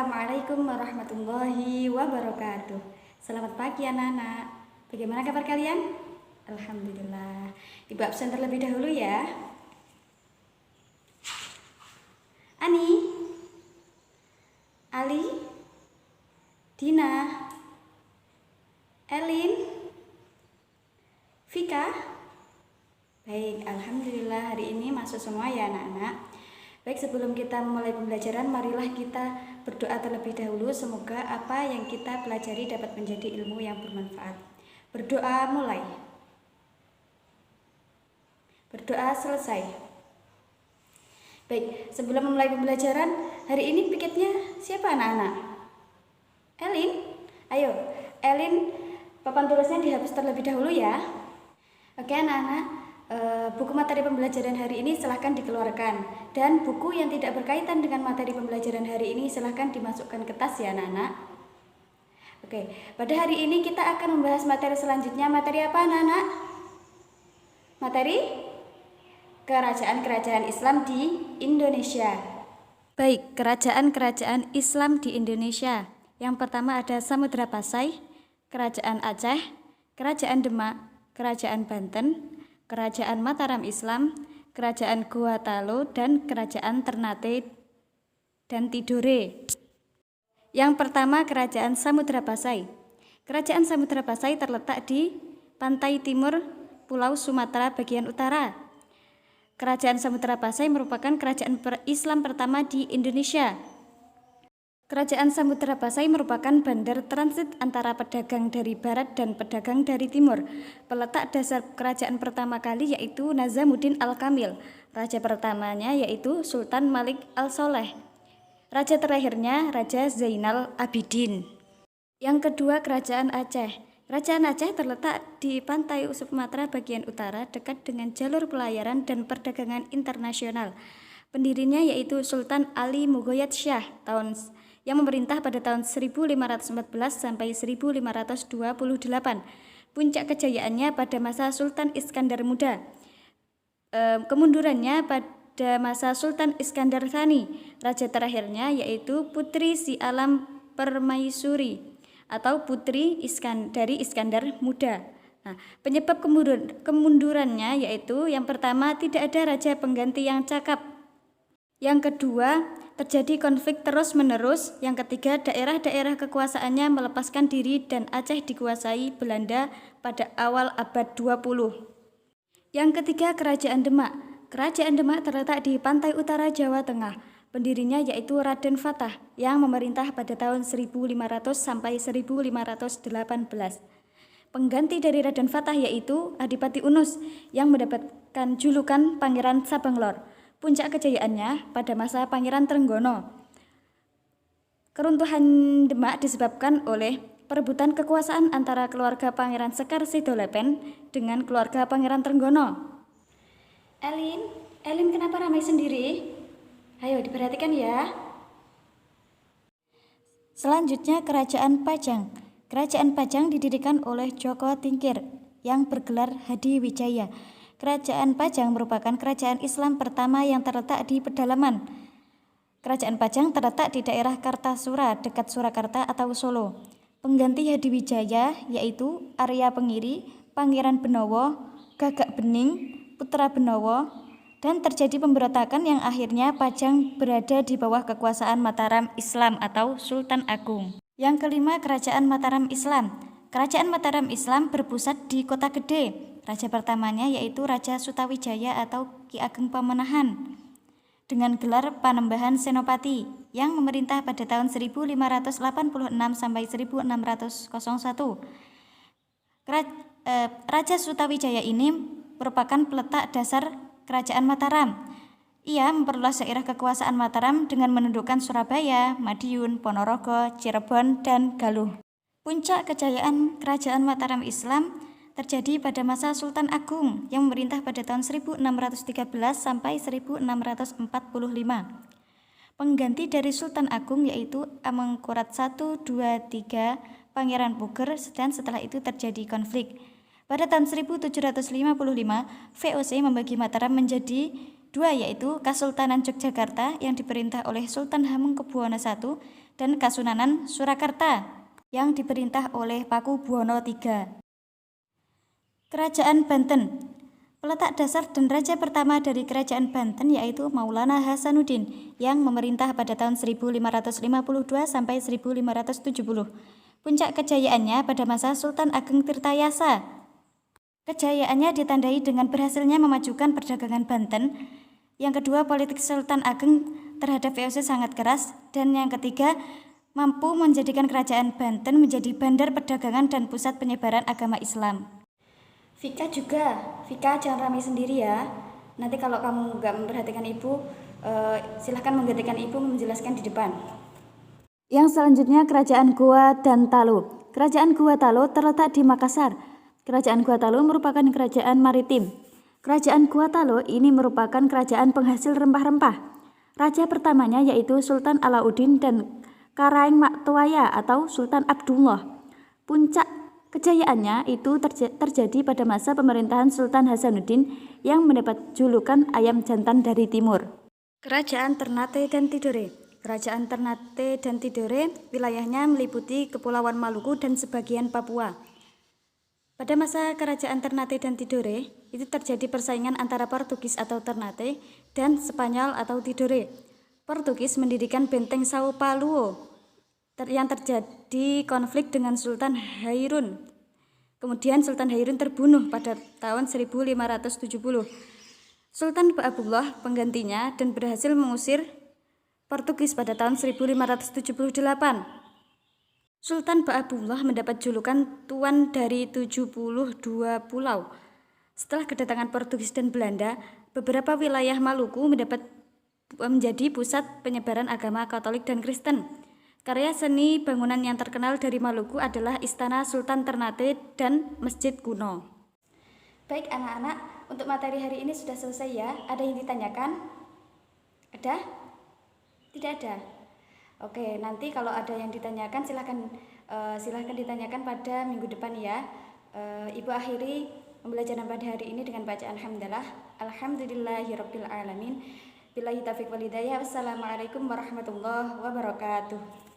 Assalamualaikum warahmatullahi wabarakatuh. Selamat pagi anak-anak. Bagaimana kabar kalian? Alhamdulillah. Ibu absen terlebih dahulu ya. Ani, Ali, Dina, Elin, Vika. Baik, alhamdulillah hari ini masuk semua ya anak-anak. Baik, sebelum kita memulai pembelajaran, marilah kita berdoa terlebih dahulu. Semoga apa yang kita pelajari dapat menjadi ilmu yang bermanfaat. Berdoa mulai. Berdoa selesai. Baik, sebelum memulai pembelajaran, hari ini piketnya siapa anak-anak? Elin? Ayo, Elin, papan tulisnya dihapus terlebih dahulu ya. Oke anak-anak. Buku materi pembelajaran hari ini silahkan dikeluarkan, dan buku yang tidak berkaitan dengan materi pembelajaran hari ini silahkan dimasukkan ke tas ya anak-anak. Oke, pada hari ini kita akan membahas materi selanjutnya. Materi apa anak-anak? Materi kerajaan-kerajaan Islam di Indonesia. Baik, kerajaan-kerajaan Islam di Indonesia. Yang pertama ada Samudra Pasai, Kerajaan Aceh, Kerajaan Demak, Kerajaan Banten, Kerajaan Mataram Islam, Kerajaan Gorontalo, dan Kerajaan Ternate dan Tidore. Yang pertama Kerajaan Samudra Pasai. Kerajaan Samudra Pasai terletak di pantai timur Pulau Sumatera bagian utara. Kerajaan Samudra Pasai merupakan kerajaan Islam pertama di Indonesia. Kerajaan Samudra Pasai merupakan bandar transit antara pedagang dari barat dan pedagang dari timur. Peletak dasar kerajaan pertama kali yaitu Nazamuddin Al-Kamil. Raja pertamanya yaitu Sultan Malik Al-Soleh. Raja terakhirnya Raja Zainal Abidin. Yang kedua Kerajaan Aceh. Kerajaan Aceh terletak di pantai Sumatera bagian utara dekat dengan jalur pelayaran dan perdagangan internasional. Pendirinya yaitu Sultan Ali Mughayat Shah yang memerintah pada tahun 1514 sampai 1528. Puncak kejayaannya pada masa Sultan Iskandar Muda. Kemundurannya pada masa Sultan Iskandar Tsani. Raja terakhirnya yaitu Putri Si Alam Permaisuri atau Putri dari Iskandar Muda. Nah, penyebab kemundurannya yaitu yang pertama tidak ada raja pengganti yang cakap. Yang kedua, terjadi konflik terus-menerus. Yang ketiga, daerah-daerah kekuasaannya melepaskan diri dan Aceh dikuasai Belanda pada awal abad 20. Yang ketiga, Kerajaan Demak. Kerajaan Demak terletak di pantai utara Jawa Tengah. Pendirinya yaitu Raden Fatah yang memerintah pada tahun 1500 sampai 1518. Pengganti dari Raden Fatah yaitu Adipati Unus yang mendapatkan julukan Pangeran Sabanglor. Puncak kejayaannya pada masa Pangeran Trenggono. Keruntuhan Demak disebabkan oleh perebutan kekuasaan antara keluarga Pangeran Sekar Sidolepen dengan keluarga Pangeran Trenggono. Elin kenapa ramai sendiri? Ayo diperhatikan ya. Selanjutnya Kerajaan Pajang. Kerajaan Pajang didirikan oleh Joko Tingkir yang bergelar Hadi Wijaya. Kerajaan Pajang merupakan kerajaan Islam pertama yang terletak di pedalaman. Kerajaan Pajang terletak di daerah Kartasura, dekat Surakarta atau Solo. Pengganti Hadi Wijaya yaitu Arya Pengiri, Pangeran Benowo, Gagak Bening, Putra Benowo, dan terjadi pemberontakan yang akhirnya Pajang berada di bawah kekuasaan Mataram Islam atau Sultan Agung. Yang kelima, Kerajaan Mataram Islam. Kerajaan Mataram Islam berpusat di Kota Gede. Raja pertamanya yaitu Raja Sutawijaya atau Ki Ageng Pamenahan dengan gelar Panembahan Senopati yang memerintah pada tahun 1586 sampai 1601. Raja Sutawijaya ini merupakan peletak dasar Kerajaan Mataram. Ia memperluas daerah kekuasaan Mataram dengan menundukkan Surabaya, Madiun, Ponorogo, Cirebon, dan Galuh. Puncak kejayaan Kerajaan Mataram Islam terjadi pada masa Sultan Agung yang memerintah pada tahun 1613 sampai 1645. Pengganti dari Sultan Agung yaitu Amengkurat I, II, III, Pangeran Puger, dan setelah itu terjadi konflik. Pada tahun 1755, VOC membagi Mataram menjadi dua, yaitu Kesultanan Yogyakarta yang diperintah oleh Sultan Hamengkubuwono I dan Kasunanan Surakarta yang diperintah oleh Paku Buwono III. Kerajaan Banten. Peletak dasar dan raja pertama dari Kerajaan Banten yaitu Maulana Hasanuddin yang memerintah pada tahun 1552 sampai 1570. Puncak kejayaannya pada masa Sultan Ageng Tirtayasa. Kejayaannya ditandai dengan berhasilnya memajukan perdagangan Banten. Yang kedua, politik Sultan Ageng terhadap VOC sangat keras. Dan yang ketiga, mampu menjadikan Kerajaan Banten menjadi bandar perdagangan dan pusat penyebaran agama Islam. Vika juga, Vika jangan ramai sendiri ya. Nanti kalau kamu nggak memperhatikan ibu, silahkan menggantikan ibu menjelaskan di depan. Yang selanjutnya Kerajaan Goa dan Talo. Kerajaan Goa Talo terletak di Makassar. Kerajaan Goa Talo merupakan kerajaan maritim. Kerajaan Goa Talo ini merupakan kerajaan penghasil rempah-rempah. Raja pertamanya yaitu Sultan Alauddin dan Karaeng Maktoaya atau Sultan Abdullah. Puncak kejayaannya itu terjadi pada masa pemerintahan Sultan Hasanuddin yang mendapat julukan ayam jantan dari timur. Kerajaan Ternate dan Tidore. Kerajaan Ternate dan Tidore wilayahnya meliputi Kepulauan Maluku dan sebagian Papua. Pada masa Kerajaan Ternate dan Tidore, itu terjadi persaingan antara Portugis atau Ternate dan Spanyol atau Tidore. Portugis mendirikan benteng Sao Paulo yang terjadi konflik dengan Sultan Hairun. Kemudian Sultan Hairun terbunuh pada tahun 1570. Sultan Ba'abullah penggantinya dan berhasil mengusir Portugis pada tahun 1578. Sultan Ba'abullah mendapat julukan Tuan dari 72 pulau. Setelah kedatangan Portugis dan Belanda, beberapa wilayah Maluku menjadi pusat penyebaran agama Katolik dan Kristen. Karya seni bangunan yang terkenal dari Maluku adalah Istana Sultan Ternate dan Masjid Kuno. Baik anak-anak, untuk materi hari ini sudah selesai ya. Ada yang ditanyakan? Ada? Tidak ada? Oke, nanti kalau ada yang ditanyakan silahkan ditanyakan pada minggu depan ya. Ibu akhiri pembelajaran pada hari ini dengan bacaan hamdalah. Alhamdulillahirabbil alamin. Billahi taufiq wal hidayah. Wassalamualaikum warahmatullahi wabarakatuh.